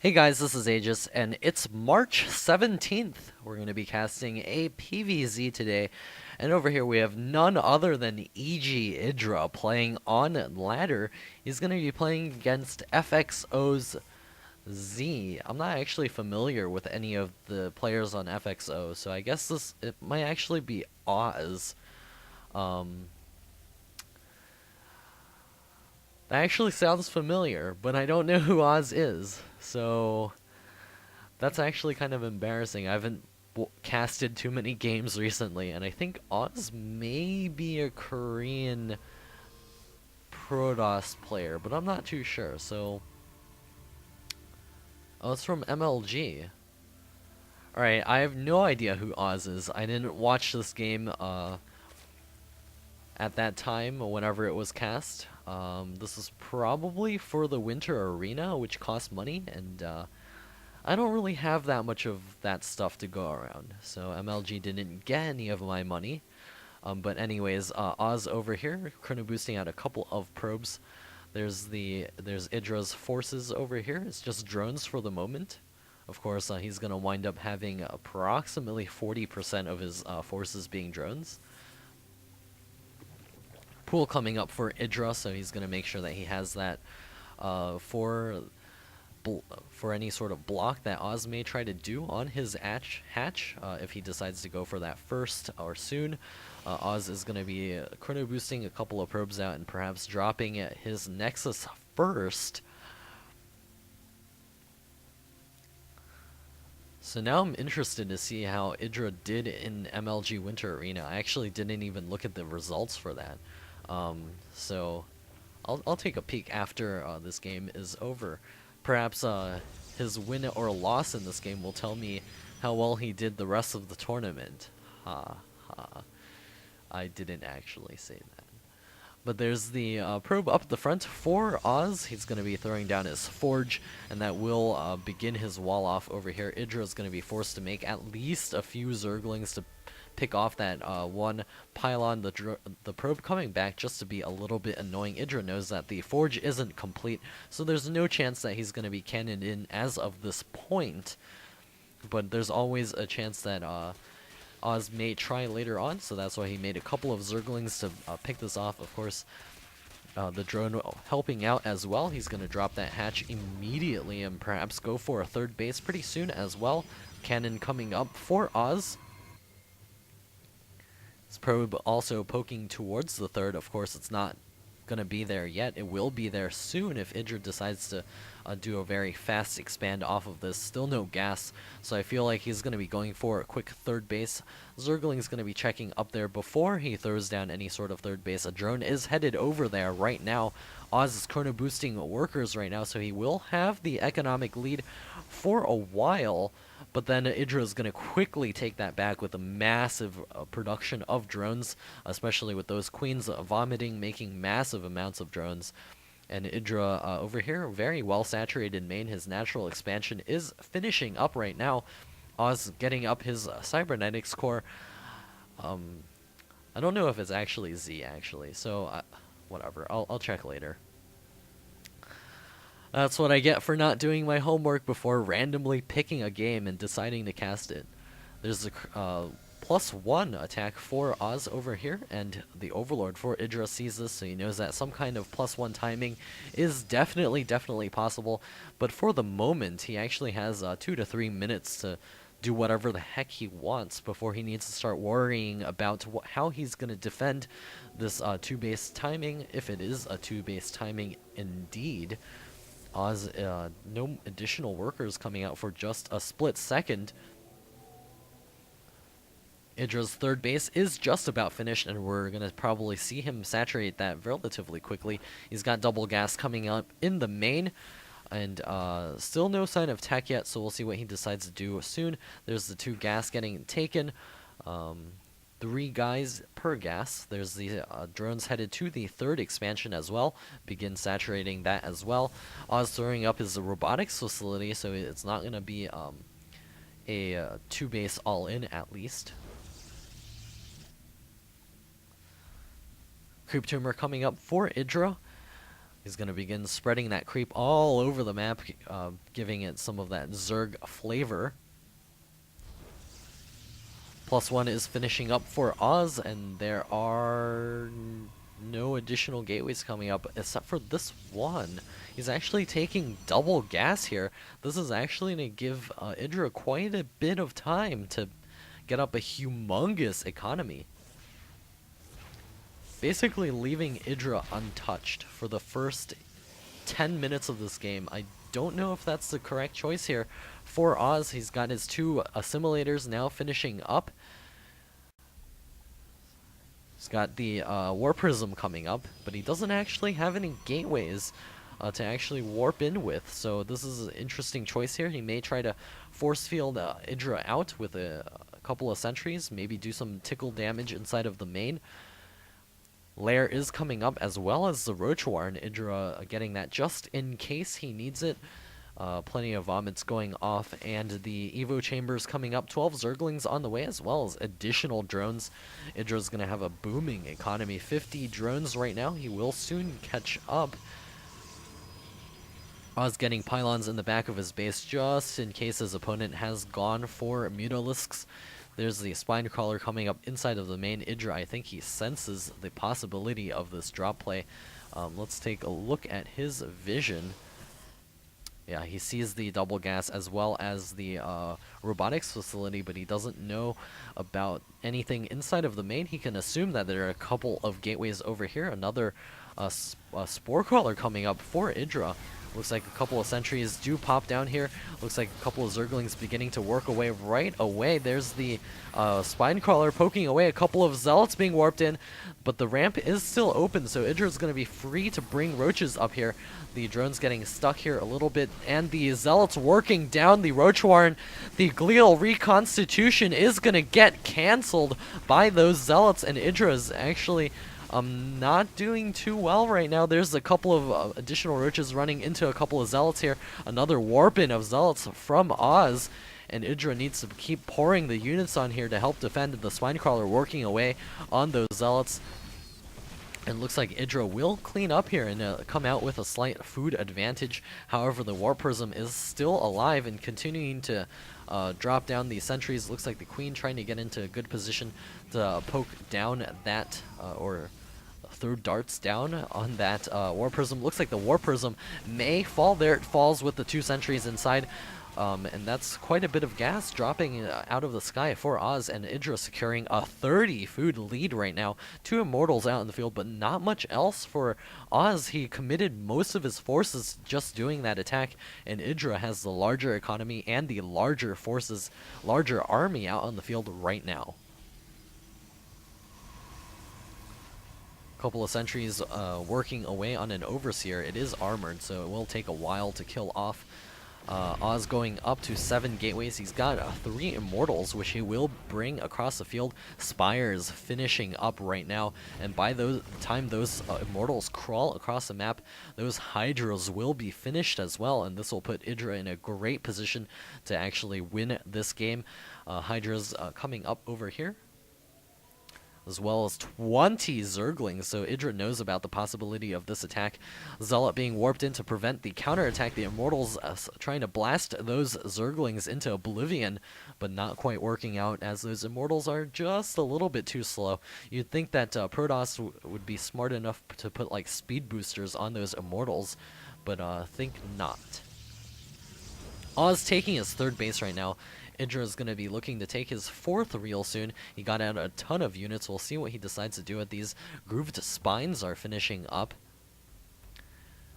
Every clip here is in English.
Hey guys, this is Aegis, and it's March 17th. We're going to be casting a PvZ today, and over here we have none other than EGIdra playing on ladder. He's going to be playing against FXOz Z. I'm not actually familiar with any of the players on FXO, so I guess it might actually be Oz. Um, that actually sounds familiar, but I don't know who Oz is, so that's actually kind of embarrassing. I haven't casted too many games recently, and I think Oz may be a Korean Protoss player, but I'm not too sure. So, oh, it's from MLG. Alright, I have no idea who Oz is. I didn't watch this game at that time, whenever it was cast. This is probably for the Winter Arena, which costs money, and I don't really have that much of that stuff to go around, so MLG didn't get any of my money. But anyways, Oz over here, chrono boosting out a couple of probes. There's Idra's forces over here. It's just drones for the moment. Of course, he's gonna wind up having approximately 40% of his forces being drones. Pool coming up for Idra, so he's gonna make sure that he has that for any sort of block that Oz may try to do on his hatch if he decides to go for that first or soon. Oz is going to be chrono boosting a couple of probes out and perhaps dropping his Nexus first. So now I'm interested to see how Idra did in MLG Winter Arena. I actually didn't even look at the results for that. So I'll take a peek after this game is over. Perhaps his win or loss in this game will tell me how well he did the rest of the tournament. Ha ha. I didn't actually say that. But there's the probe up the front for Oz. He's going to be throwing down his forge, and that will begin his wall off over here. Idra is going to be forced to make at least a few Zerglings to pick off that one pylon. The probe coming back just to be a little bit annoying. Idra knows that the forge isn't complete, so there's no chance that he's going to be cannoned in as of this point. But there's always a chance that Oz may try later on, so that's why he made a couple of Zerglings to pick this off. Of course, the drone helping out as well. He's going to drop that hatch immediately and perhaps go for a third base pretty soon as well. Cannon coming up for Oz. This probe also poking towards the third. Of course, it's not going to be there yet. It will be there soon if Idra decides to do a very fast expand off of this. Still no gas, so I feel like he's going to be going for a quick third base. Zergling's going to be checking up there before he throws down any sort of third base. A drone is headed over there right now. Oz is chrono boosting workers right now, so he will have the economic lead for a while. But then Idra is going to quickly take that back with a massive production of drones, especially with those queens vomiting, making massive amounts of drones. And Idra over here, very well saturated main. His natural expansion is finishing up right now. Oz getting up his cybernetics core. I don't know if it's actually Z, actually, so whatever. I'll check later. That's what I get for not doing my homework before randomly picking a game and deciding to cast it. There's a +1 attack for Oz over here, and the Overlord for Idra sees this, so he knows that some kind of +1 timing is definitely possible. But for the moment, he actually has 2 to 3 minutes to do whatever the heck he wants before he needs to start worrying about how he's going to defend this 2-base timing, if it is a 2-base timing indeed. Oz, no additional workers coming out for just a split second. Idra's third base is just about finished, and we're going to probably see him saturate that relatively quickly. He's got double gas coming up in the main, and still no sign of tech yet, so we'll see what he decides to do soon. There's the 2 gas getting taken. 3 guys per gas. There's the drones headed to the third expansion as well. Begin saturating that as well. Oz throwing up his robotics facility, so it's not going to be a 2-base all-in at least. Creep Tumor coming up for Idra. He's going to begin spreading that creep all over the map, giving it some of that Zerg flavor. +1 is finishing up for Oz, and there are no additional gateways coming up except for this one. He's actually taking double gas here. This is actually going to give EGIdra quite a bit of time to get up a humongous economy. Basically leaving EGIdra untouched for the first 10 minutes of this game. I don't know if that's the correct choice here for Oz. He's got his 2 assimilators now finishing up. He's got the War Prism coming up, but he doesn't actually have any gateways to actually warp in with. So this is an interesting choice here. He may try to force field EGIdra out with a couple of sentries, maybe do some tickle damage inside of the main. Lair is coming up, as well as the Roach Warren. EGIdra getting that just in case he needs it. Plenty of vomits going off, and the Evo chambers coming up. 12 Zerglings on the way, as well as additional drones. EGIdra's going to have a booming economy. 50 drones right now. He will soon catch up. Oz getting pylons in the back of his base just in case his opponent has gone for Mutalisks. There's the Spine Crawler coming up inside of the main. EGIdra, I think he senses the possibility of this drop play. Let's take a look at his vision. Yeah, he sees the double gas as well as the robotics facility, but he doesn't know about anything inside of the main. He can assume that there are a couple of gateways over here. Another Spore Crawler coming up for EGIdra. Looks like a couple of sentries do pop down here. Looks like a couple of Zerglings beginning to work away right away. There's the Spine Crawler poking away. A couple of Zealots being warped in, but the ramp is still open, so EGIdra's going to be free to bring Roaches up here. The drone's getting stuck here a little bit, and the Zealots working down the Roach Warren. The Glial Reconstitution is going to get cancelled by those Zealots, and EGIdra's actually not doing too well right now. There's a couple of additional Roaches running into a couple of Zealots here. Another warp-in of Zealots from Oz, and EGIdra needs to keep pouring the units on here to help defend. The Spine Crawler working away on those Zealots. And looks like EGIdra will clean up here and come out with a slight food advantage. However, the War Prism is still alive and continuing to drop down the sentries. Looks like the Queen trying to get into a good position to poke down that, or throw darts down on that War Prism. Looks like the War Prism may fall there. It falls with the 2 sentries inside. And that's quite a bit of gas dropping out of the sky for Oz, and EGIdra securing a 30 food lead right now. 2 Immortals out in the field, but not much else for Oz. He committed most of his forces just doing that attack, and EGIdra has the larger economy and the larger forces, larger army out on the field right now. Couple of sentries working away on an Overseer. It is armored, so it will take a while to kill off. Oz going up to 7 gateways. He's got 3 Immortals, which he will bring across the field. Spires finishing up right now, and by the time those Immortals crawl across the map, those Hydras will be finished as well, and this will put EGIdra in a great position to actually win this game. Hydras coming up over here, as well as 20 Zerglings, so EGIdra knows about the possibility of this attack. Zealot being warped in to prevent the counterattack. The Immortals trying to blast those Zerglings into oblivion, but not quite working out, as those Immortals are just a little bit too slow. You'd think that Protoss would be smart enough to put like speed boosters on those Immortals, but think not. Oz taking his 3rd base right now. EGIdra is going to be looking to take his 4th real soon. He got out a ton of units. We'll see what he decides to do with these. Grooved Spines are finishing up.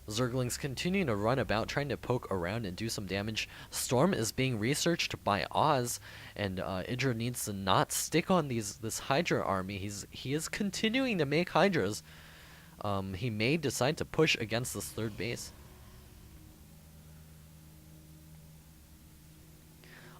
Zerglings continuing to run about, trying to poke around and do some damage. Storm is being researched by Oz, and EGIdra needs to not stick on this Hydra army. He is continuing to make Hydras. He may decide to push against this 3rd base.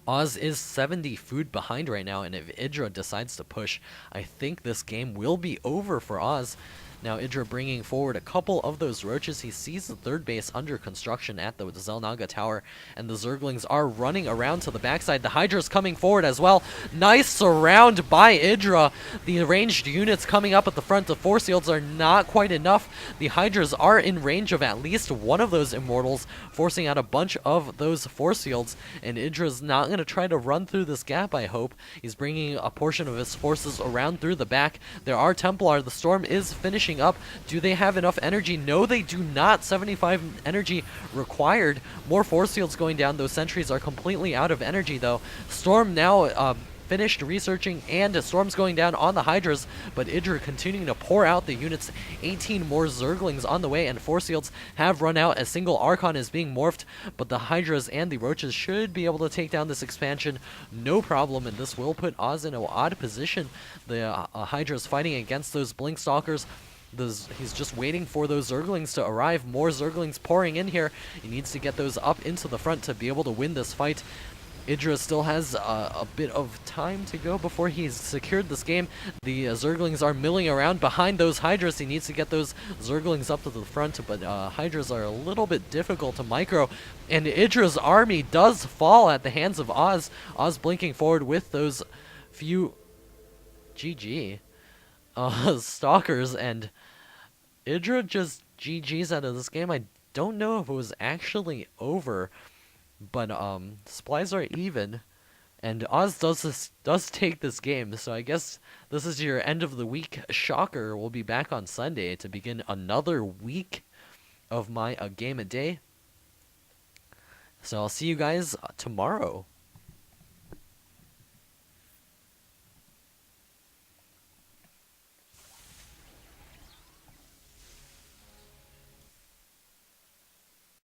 Oz is 70 food behind right now, and if EGIdra decides to push, I think this game will be over for Oz. Now IGIdra bringing forward a couple of those roaches. He sees the third base under construction at the Xel'Naga tower, and the Zerglings are running around to the backside. The Hydra's coming forward as well. Nice surround by IGIdra. The ranged units coming up at the front. The force fields are not quite enough. The Hydras are in range of at least one of those immortals, forcing out a bunch of those force fields, and IGIdra's not going to try to run through this gap, I hope. He's bringing a portion of his forces around through the back. There are Templar. The storm is finishing up. Do they have enough energy? No, they do not. 75 energy required. More force fields going down. Those sentries are completely out of energy, though. Storm now finished researching, and storms going down on the Hydras, but IGIdra continuing to pour out the units. 18 more Zerglings on the way, and force fields have run out. A single Archon is being morphed, but the Hydras and the Roaches should be able to take down this expansion no problem, and this will put Oz in an odd position. The Hydras fighting against those Blink Stalkers. He's just waiting for those Zerglings to arrive. More Zerglings pouring in here. He needs to get those up into the front to be able to win this fight. IGIdra still has a bit of time to go before he's secured this game. The Zerglings are milling around behind those Hydras. He needs to get those Zerglings up to the front, but Hydras are a little bit difficult to micro. And IGIdra's army does fall at the hands of Oz. Oz blinking forward with those few GG stalkers, and IGIdra just GG's out of this game. I don't know if it was actually over, but supplies are even, and Oz does take this game, so I guess this is your end of the week shocker. We'll be back on Sunday to begin another week of my game a day. So I'll see you guys tomorrow.